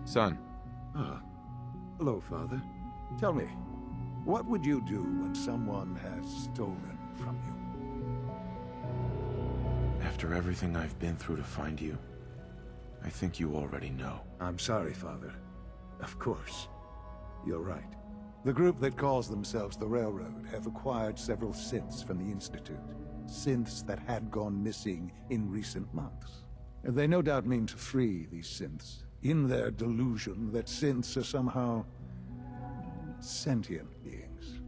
Son. Ah. Hello, Father. Tell me, what would you do when someone has stolen from you? After everything I've been through to find you, I think you already know. I'm sorry, Father. Of course. You're right. The group that calls themselves the Railroad have acquired several synths from the Institute. Synths that had gone missing in recent months. And they no doubt mean to free these synths, in their delusion that synths are somehow sentient beings.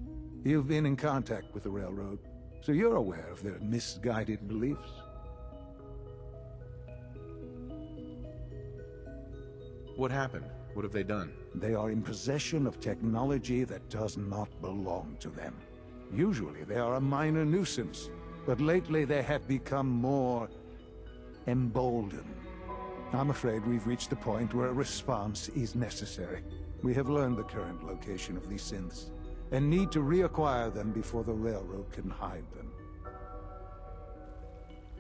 You've been in contact with the Railroad, so you're aware of their misguided beliefs. What happened? What have they done? They are in possession of technology that does not belong to them. Usually they are a minor nuisance, but lately they have become more emboldened. I'm afraid we've reached the point where a response is necessary. We have learned the current location of these synths, and need to reacquire them before the Railroad can hide them.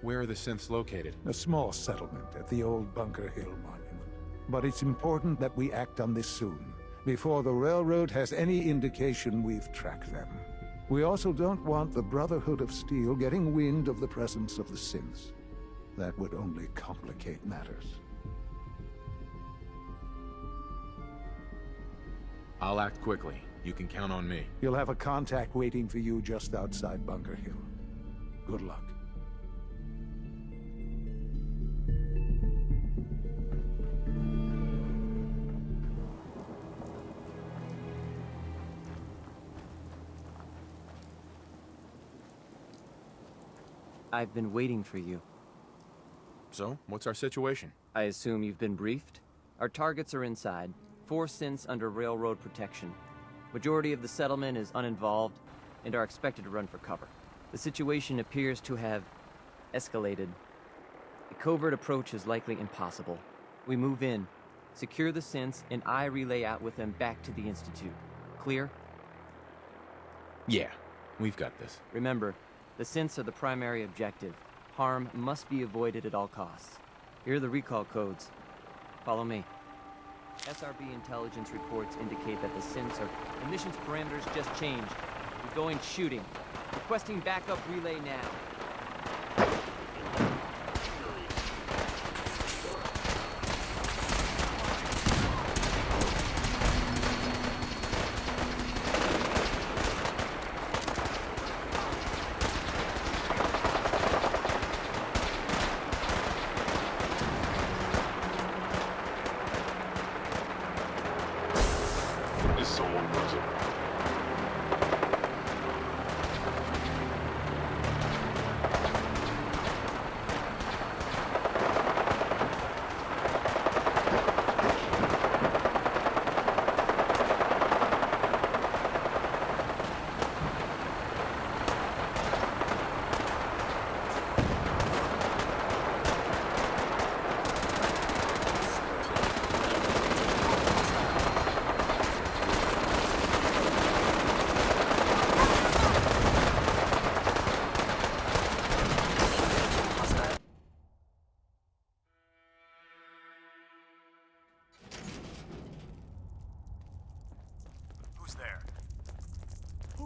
Where are the synths located? A small settlement at the old Bunker Hill Monument. But it's important that we act on this soon, before the Railroad has any indication we've tracked them. We also don't want the Brotherhood of Steel getting wind of the presence of the synths. That would only complicate matters. I'll act quickly. You can count on me. You'll have a contact waiting for you just outside Bunker Hill. Good luck. I've been waiting for you. So, what's our situation? I assume you've been briefed? Our targets are inside. 4 synths under railroad protection. Majority of the settlement is uninvolved and are expected to run for cover. The situation appears to have escalated. A covert approach is likely impossible. We move in, secure the synths, and I relay out with them back to the Institute. Clear? Yeah, we've got this. Remember, the synths are the primary objective. Harm must be avoided at all costs. Here are the recall codes. Follow me. SRB intelligence reports indicate that the synths are... Emissions parameters just changed. We're going shooting. Requesting backup relay now.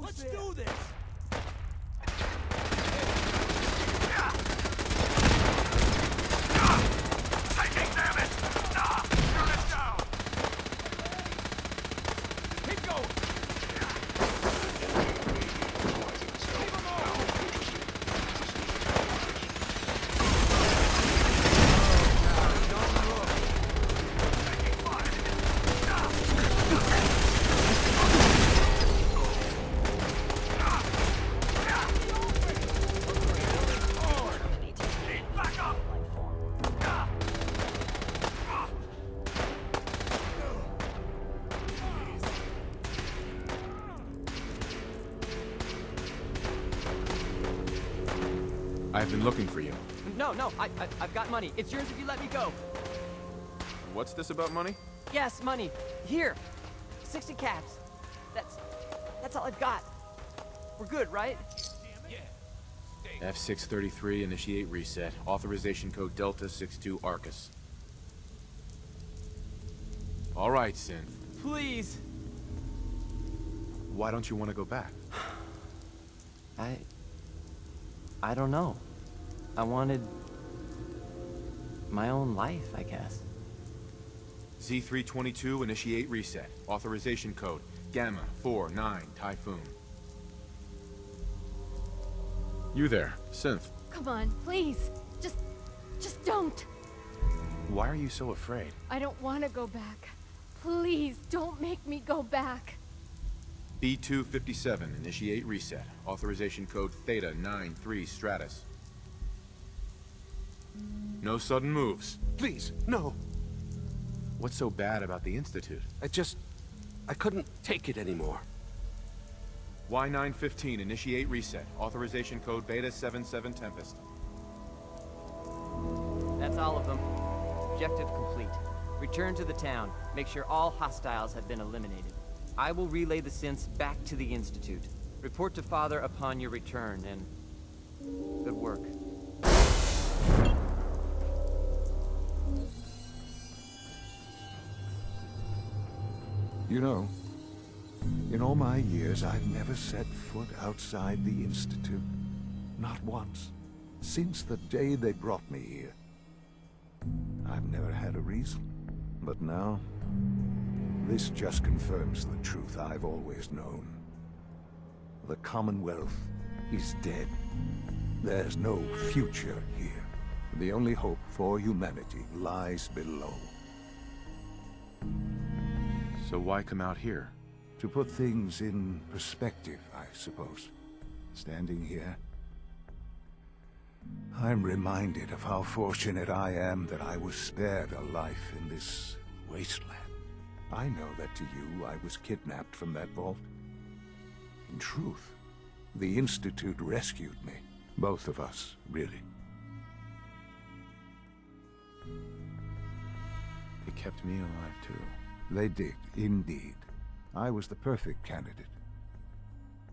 Let's do this! Taking damage! Shoot us down! Keep going! I've been looking for you. No, I've got money. It's yours if you let me go. What's this about money? Yes, money. Here. 60 caps. That's all I've got. We're good, right? F633, initiate reset. Authorization code Delta 62 Arcus. All right, Synth. Please! Why don't you want to go back? I don't know. I wanted my own life, I guess. Z322, initiate reset. Authorization code, Gamma 49 Typhoon. You there, Synth. Come on, please. Just don't. Why are you so afraid? I don't want to go back. Please, don't make me go back. B257, initiate reset. Authorization code Theta 93 Stratus. No sudden moves. Please, no. What's so bad about the Institute? I couldn't take it anymore. Y915, initiate reset. Authorization code Beta 77 Tempest. That's all of them. Objective complete. Return to the town. Make sure all hostiles have been eliminated. I will relay the synths back to the Institute. Report to Father upon your return, and good work. You know, in all my years, I've never set foot outside the Institute. Not once. Since the day they brought me here. I've never had a reason. But now, this just confirms the truth I've always known. The Commonwealth is dead. There's no future here. The only hope for humanity lies below. So why come out here? To put things in perspective, I suppose. Standing here, I'm reminded of how fortunate I am that I was spared a life in this wasteland. I know that to you, I was kidnapped from that vault. In truth, the Institute rescued me. Both of us, really. They kept me alive, too. They did, indeed. I was the perfect candidate.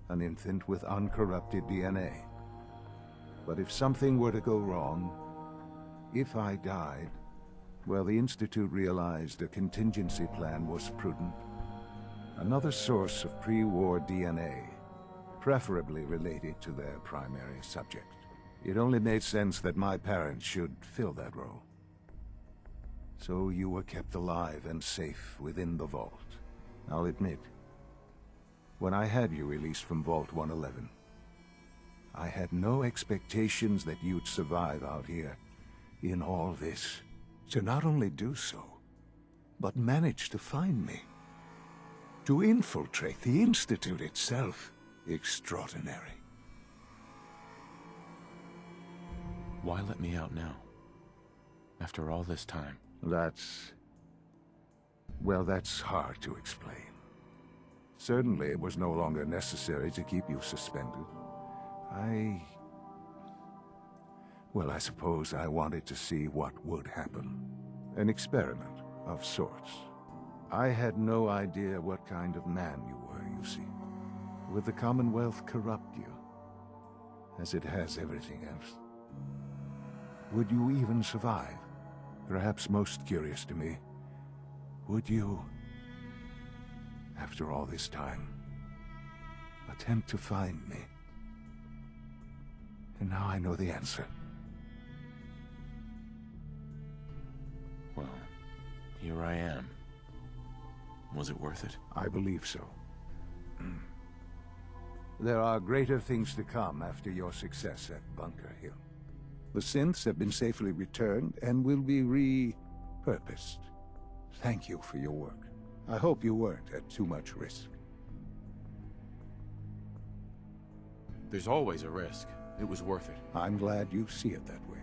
An infant with uncorrupted DNA. But if something were to go wrong, if I died, well, the Institute realized a contingency plan was prudent. Another source of pre-war DNA, preferably related to their primary subject. It only made sense that my parents should fill that role. So you were kept alive and safe within the vault. I'll admit, when I had you released from Vault 111, I had no expectations that you'd survive out here in all this. To not only do so, but manage to find me. To infiltrate the Institute itself. Extraordinary. Why let me out now? After all this time? Well, that's hard to explain. Certainly it was no longer necessary to keep you suspended. Well, I suppose I wanted to see what would happen. An experiment of sorts. I had no idea what kind of man you were, you see. Would the Commonwealth corrupt you, as it has everything else? Would you even survive? Perhaps most curious to me, would you, after all this time, attempt to find me? And now I know the answer. Well, here I am. Was it worth it? I believe so. There are greater things to come after your success at Bunker Hill. The synths have been safely returned and will be repurposed. Thank you for your work. I hope you weren't at too much risk. There's always a risk. It was worth it. I'm glad you see it that way.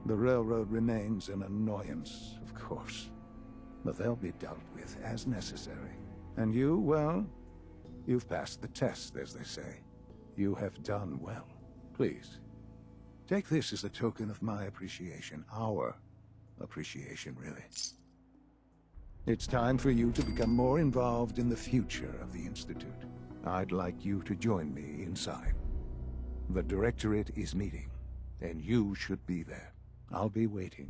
The railroad remains an annoyance, of course. But they'll be dealt with as necessary. And you, well, you've passed the test, as they say. You have done well. Please, take this as a token of my appreciation. Our appreciation, really. It's time for you to become more involved in the future of the Institute. I'd like you to join me inside. The Directorate is meeting, and you should be there. I'll be waiting.